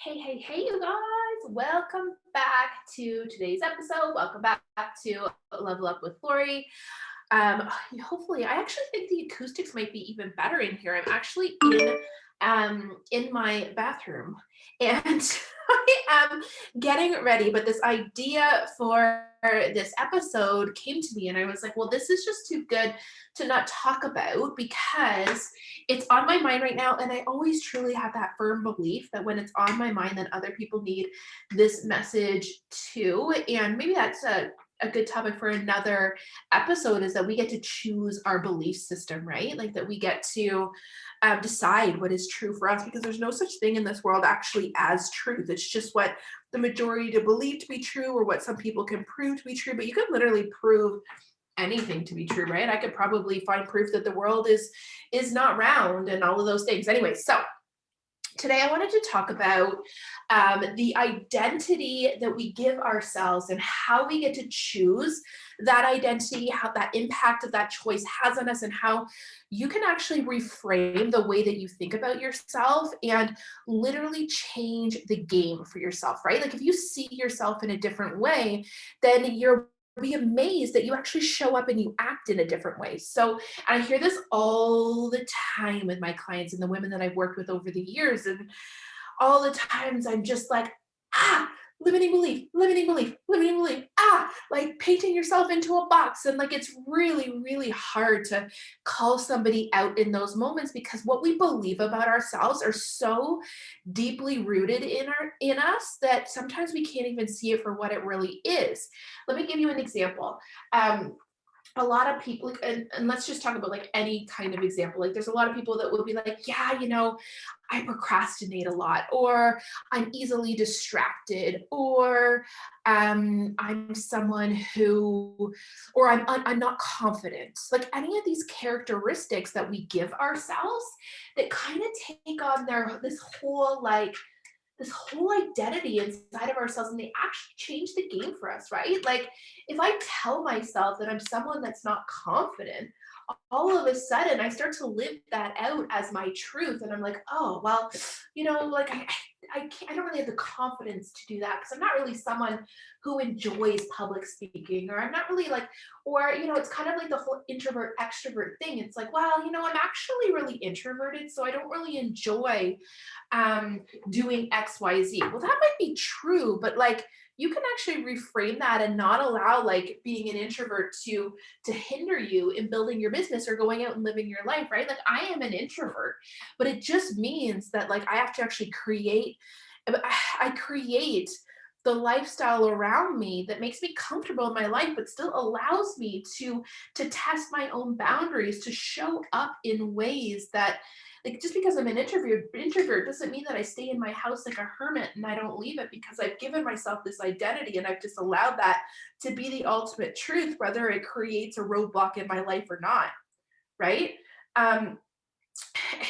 Hey, you guys. Welcome back to today's episode. Welcome back to Level Up with Lori. Hopefully, I actually think the acoustics might be even better in here. I'm actually in my bathroom and I am getting ready, but this idea for this episode came to me and I was like, well, this is just too good to not talk about because it's on my mind right now. And I always truly have that firm belief that when it's on my mind, then other people need this message too. And maybe that's a good topic for another episode is that we get to choose our belief system, right? Like that we get to decide what is true for us because there's no such thing in this world actually as truth. It's just what the majority to believe to be true or what some people can prove to be true. But you can literally prove anything to be true, right? I could probably find proof that the world is not round and all of those things. Anyway, so today I wanted to talk about the identity that we give ourselves and how we get to choose that identity, how that impact of that choice has on us, and how you can actually reframe the way that you think about yourself and literally change the game for yourself, right? Like if you see yourself in a different way, then you're be amazed that you actually show up and you act in a different way. So I hear this all the time with my clients and the women that I've worked with over the years. And all the times I'm just like, limiting belief, limiting belief, limiting belief, like painting yourself into a box. And like, it's really, really hard to call somebody out in those moments because what we believe about ourselves are so deeply rooted in us that sometimes we can't even see it for what it really is. Let me give you an example. A lot of people, and let's just talk about like any kind of example. Like there's a lot of people that will be like, yeah, I procrastinate a lot, or I'm easily distracted, or I'm someone who, or I'm not confident. Like any of these characteristics that we give ourselves that kind of take on this whole identity inside of ourselves and they actually change the game for us, right? Like if I tell myself that I'm someone that's not confident, all of a sudden I start to live that out as my truth. And I'm like, oh, well, like I don't really have the confidence to do that because I'm not really someone who enjoys public speaking, or I'm not really like, or, it's kind of like the whole introvert extrovert thing. It's like, well, I'm actually really introverted, so I don't really enjoy doing XYZ. Well, that might be true, but like, you can actually reframe that and not allow like being an introvert to hinder you in building your business or going out and living your life, right? Like I am an introvert, but it just means that like I have to actually I create the lifestyle around me that makes me comfortable in my life but still allows me to test my own boundaries, to show up in ways that, like, just because I'm an introvert doesn't mean that I stay in my house like a hermit and I don't leave it, because I've given myself this identity and I've just allowed that to be the ultimate truth, whether it creates a roadblock in my life or not, right? Um,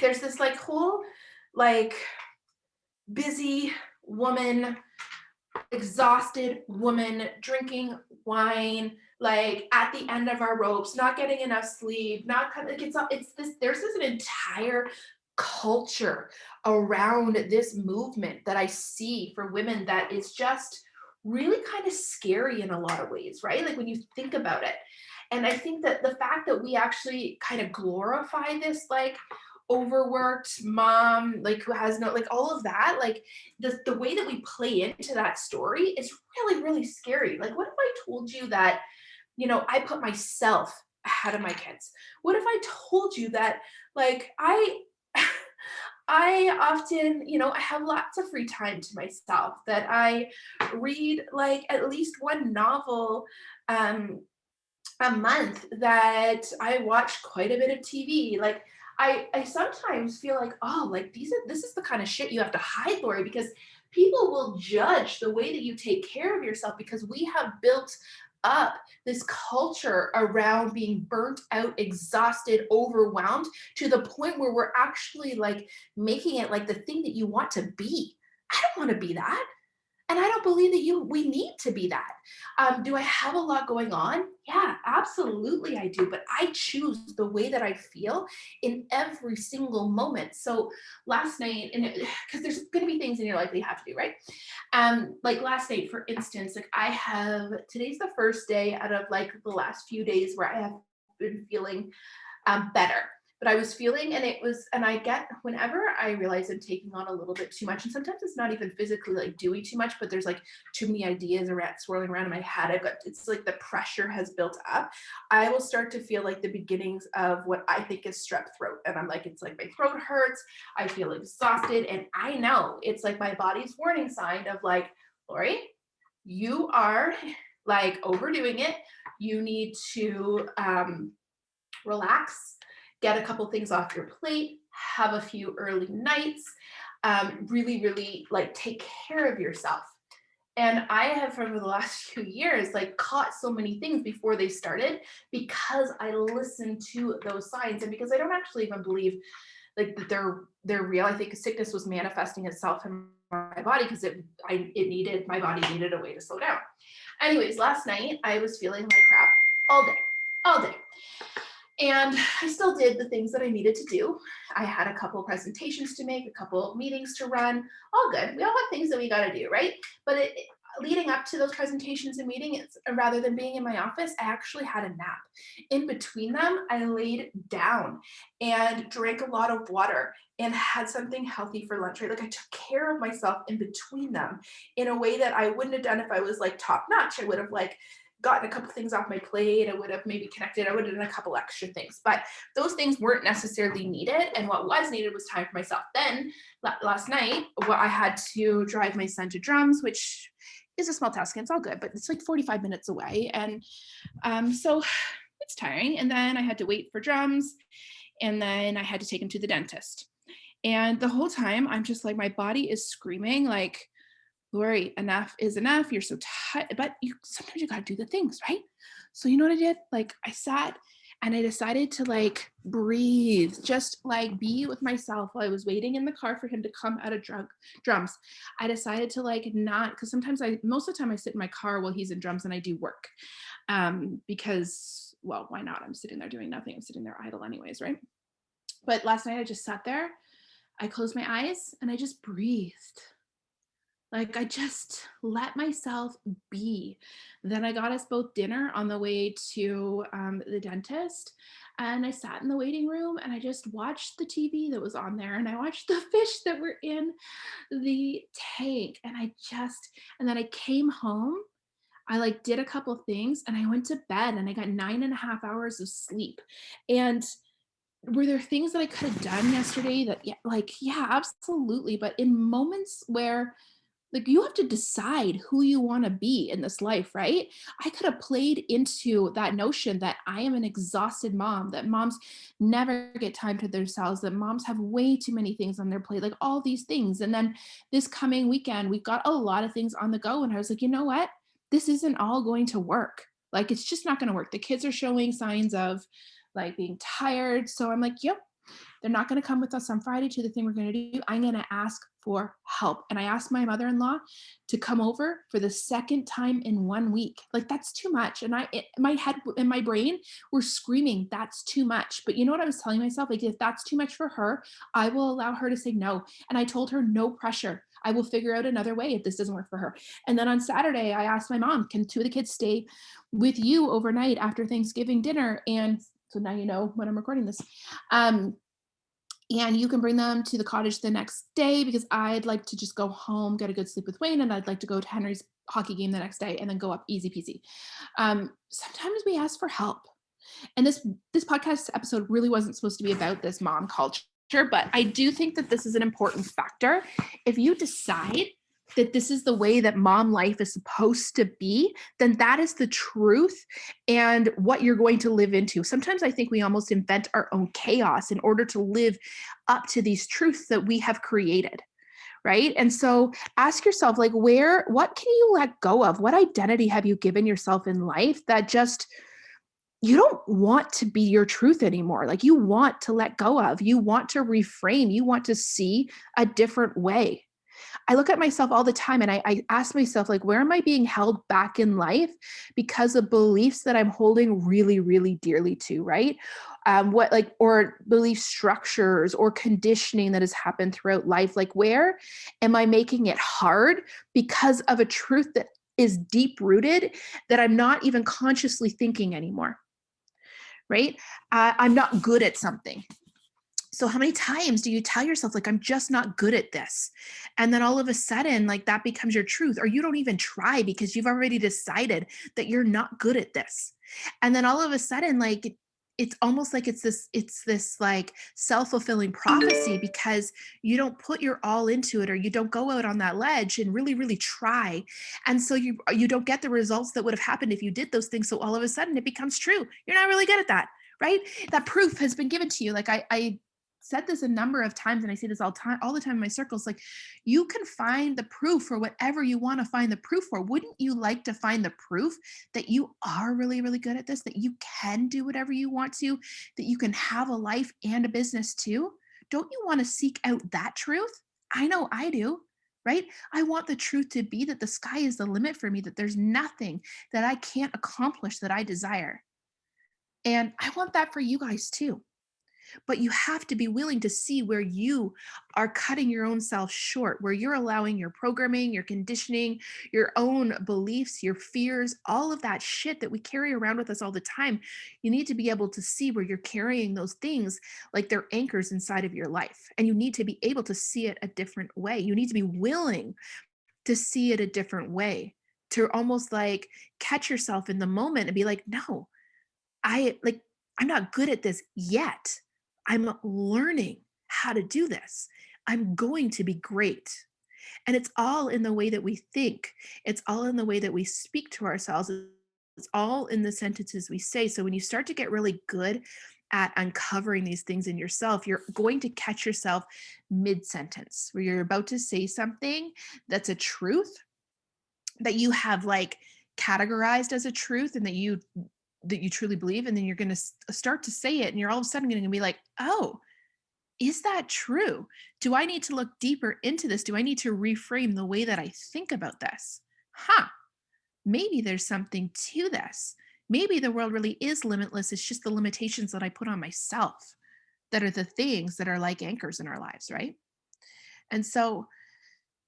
there's this like whole like busy woman, exhausted woman drinking wine, like at the end of our ropes, not getting enough sleep, not like it's this there's this an entire culture around this movement that I see for women that is just really kind of scary in a lot of ways, right? Like when you think about it. And I think that the fact that we actually kind of glorify this like overworked mom, like who has no, like all of that, like the way that we play into that story is really, really scary. Like, what if I told you that, I put myself ahead of my kids? What if I told you that, like, I often, I have lots of free time to myself, that I read like at least one novel um, a month, that I watch quite a bit of TV. Like I sometimes feel like, oh, like this is the kind of shit you have to hide, Lori, because people will judge the way that you take care of yourself because we have built up this culture around being burnt out, exhausted, overwhelmed, to the point where we're actually like making it like the thing that you want to be. I don't want to be that. And I don't believe that we need to be that. Do I have a lot going on? Yeah, absolutely I do. But I choose the way that I feel in every single moment. So last night, and because there's going to be things in your life that you have to do, right? Like last night, for instance, like today's the first day out of like the last few days where I have been feeling better. But I was feeling, and I get whenever I realize I'm taking on a little bit too much, and sometimes it's not even physically like doing too much, but there's like too many ideas around swirling around in my head. It's like the pressure has built up. I will start to feel like the beginnings of what I think is strep throat. And I'm like, it's like my throat hurts. I feel exhausted. And I know it's like my body's warning sign of like, Lori, you are like overdoing it. You need to relax, get a couple things off your plate, have a few early nights, really, really like take care of yourself. And I have over the last few years like caught so many things before they started because I listened to those signs and because I don't actually even believe like that they're real. I think sickness was manifesting itself in my body because my body needed a way to slow down. Anyways, last night I was feeling like crap all day. And I still did the things that I needed to do. I had a couple presentations to make, a couple meetings to run, all good. We all have things that we got to do, right? But leading up to those presentations and meetings, rather than being in my office, I actually had a nap. In between them, I laid down and drank a lot of water and had something healthy for lunch, right? Like I took care of myself in between them in a way that I wouldn't have done if I was like top notch. I would have like gotten a couple things off my plate. I would have maybe connected. I would have done a couple extra things, but those things weren't necessarily needed. And what was needed was time for myself. Then last night, I had to drive my son to drums, which is a small task and it's all good, but it's like 45 minutes away. And so it's tiring. And then I had to wait for drums and then I had to take him to the dentist. And the whole time I'm just like, my body is screaming like, Lori, enough is enough. You're so tired, but sometimes you got to do the things, right? So you know what I did? Like I sat and I decided to like breathe, just like be with myself while I was waiting in the car for him to come out of drums. I decided to like not, because most of the time I sit in my car while he's in drums and I do work because, well, why not? I'm sitting there doing nothing. I'm sitting there idle anyways, right? But last night I just sat there, I closed my eyes and I just breathed. Like I just let myself be. Then I got us both dinner on the way to the dentist. And I sat in the waiting room and I just watched the TV that was on there. And I watched the fish that were in the tank. And then I came home. I like did a couple things and I went to bed and I got 9.5 hours of sleep. And were there things that I could have done yesterday that, yeah, absolutely. But in moments where like you have to decide who you want to be in this life, right? I could have played into that notion that I am an exhausted mom, that moms never get time to themselves, that moms have way too many things on their plate, like all these things. And then this coming weekend, we've got a lot of things on the go. And I was like, you know what? This isn't all going to work. Like, it's just not going to work. The kids are showing signs of like being tired. So I'm like, yep, they're not going to come with us on Friday to the thing we're going to do. I'm going to ask for help. And I asked my mother-in-law to come over for the second time in 1 week. Like that's too much. And my head and my brain were screaming, that's too much. But you know what I was telling myself? Like if that's too much for her, I will allow her to say no. And I told her no pressure. I will figure out another way if this doesn't work for her. And then on Saturday, I asked my mom, can 2 of the kids stay with you overnight after Thanksgiving dinner? And so now you know when I'm recording this. And you can bring them to the cottage the next day because I'd like to just go home, get a good sleep with Wayne, and I'd like to go to Henry's hockey game the next day and then go up easy peasy. Sometimes we ask for help. And this podcast episode really wasn't supposed to be about this mom culture, but I do think that this is an important factor. If you decide that this is the way that mom life is supposed to be, then that is the truth and what you're going to live into. Sometimes I think we almost invent our own chaos in order to live up to these truths that we have created. Right. And so ask yourself, like, what can you let go of? What identity have you given yourself in life that just, you don't want to be your truth anymore? Like you want to let go of, you want to reframe, you want to see a different way. I look at myself all the time and I ask myself, like, where am I being held back in life because of beliefs that I'm holding really, really dearly to, right? What like, or belief structures or conditioning that has happened throughout life. Like, where am I making it hard because of a truth that is deep rooted that I'm not even consciously thinking anymore, right? I'm not good at something. So how many times do you tell yourself, like, I'm just not good at this? And then all of a sudden, like, that becomes your truth, or you don't even try because you've already decided that you're not good at this. And then all of a sudden, like, it's almost like it's this like self-fulfilling prophecy because you don't put your all into it, or you don't go out on that ledge and really, really try. And so you don't get the results that would have happened if you did those things. So all of a sudden it becomes true. You're not really good at that, right? That proof has been given to you. Like I said this a number of times, and I see this all the time in my circles. Like, you can find the proof for whatever you want to find the proof for. Wouldn't you like to find the proof that you are really, really good at this, that you can do whatever you want to, that you can have a life and a business too? Don't you want to seek out that truth? I know I do. Right? I want the truth to be that the sky is the limit for me, that there's nothing that I can't accomplish that I desire. And I want that for you guys too. But you have to be willing to see where you are cutting your own self short, where you're allowing your programming, your conditioning, your own beliefs, your fears, all of that shit that we carry around with us all the time. You need to be able to see where you're carrying those things like they're anchors inside of your life. And you need to be able to see it a different way. You need to be willing to see it a different way, to almost like catch yourself in the moment and be like, no, I like, I'm not good at this yet. I'm learning how to do this. I'm going to be great. And it's all in the way that we think. It's all in the way that we speak to ourselves. It's all in the sentences we say. So when you start to get really good at uncovering these things in yourself, you're going to catch yourself mid sentence where you're about to say something that's a truth that you have like categorized as a truth and that you truly believe, and then you're going to start to say it and you're all of a sudden going to be like, oh, is that true? Do I need to look deeper into this? Do I need to reframe the way that I think about this? Maybe there's something to this. Maybe the world really is limitless. It's just the limitations that I put on myself that are the things that are like anchors in our lives, right? And so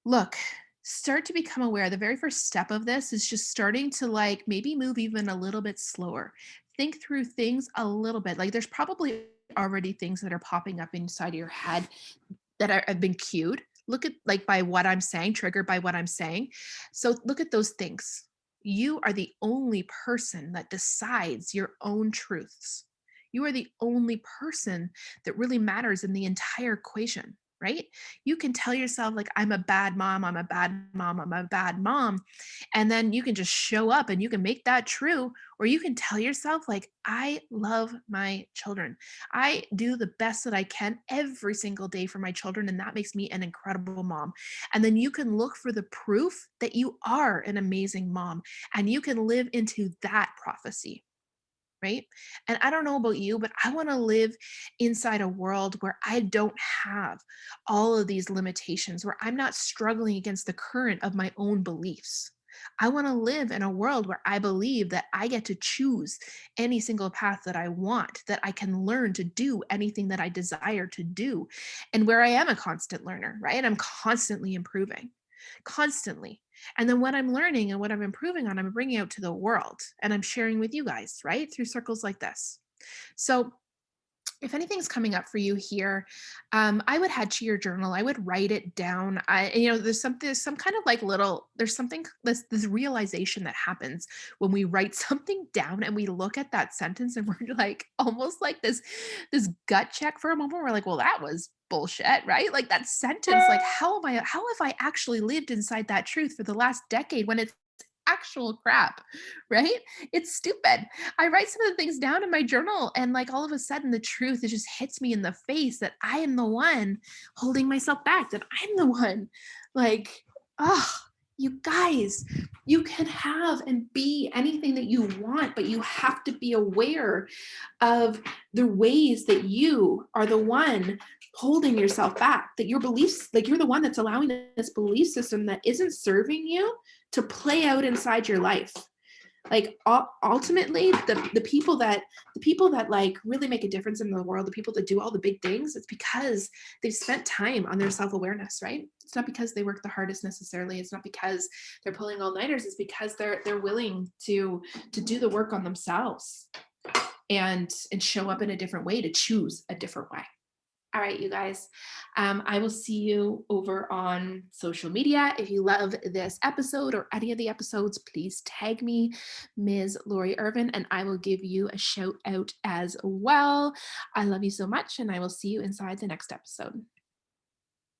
look, start to become aware. The very first step of this is just starting to like maybe move even a little bit slower. Think through things a little bit. Like, there's probably already things that are popping up inside of your head that have been cued. Look at, like, by what I'm saying, triggered by what I'm saying. So look at those things. You are the only person that decides your own truths. You are the only person that really matters in the entire equation, right? You can tell yourself, like, I'm a bad mom, I'm a bad mom, I'm a bad mom. And then you can just show up and you can make that true. Or you can tell yourself, like, I love my children. I do the best that I can every single day for my children. And that makes me an incredible mom. And then you can look for the proof that you are an amazing mom and you can live into that prophecy. Right. And I don't know about you, but I want to live inside a world where I don't have all of these limitations, where I'm not struggling against the current of my own beliefs. I want to live in a world where I believe that I get to choose any single path that I want, that I can learn to do anything that I desire to do, and where I am a constant learner, right? I'm constantly improving, constantly. And then what I'm learning and what I'm improving on, I'm bringing out to the world and I'm sharing with you guys, right? Through circles like this. So if anything's coming up for you here, I would head to your journal. I would write it down. There's some kind of like little, there's something, this realization that happens when we write something down and we look at that sentence and we're like, almost like this gut check for a moment. We're like, well, that was bullshit, right? Like, that sentence, like, how have I actually lived inside that truth for the last decade when it's actual crap, right? It's stupid. I write some of the things down in my journal and, like, all of a sudden the truth, it just hits me in the face that I am the one holding myself back, that I'm the one like, oh, You guys, you can have and be anything that you want, but you have to be aware of the ways that you are the one holding yourself back, that your beliefs, like you're the one that's allowing this belief system that isn't serving you to play out inside your life. Like ultimately the people that like really make a difference in the world, the people that do all the big things, it's because they've spent time on their self-awareness, right? It's not because they work the hardest necessarily. It's not because they're pulling all-nighters. It's because they're willing to do the work on themselves and show up in a different way, to choose a different way. All right, you guys. I will see you over on social media. If you love this episode or any of the episodes, please tag me, Ms. Lori Irvin, and I will give you a shout out as well. I love you so much, and I will see you inside the next episode.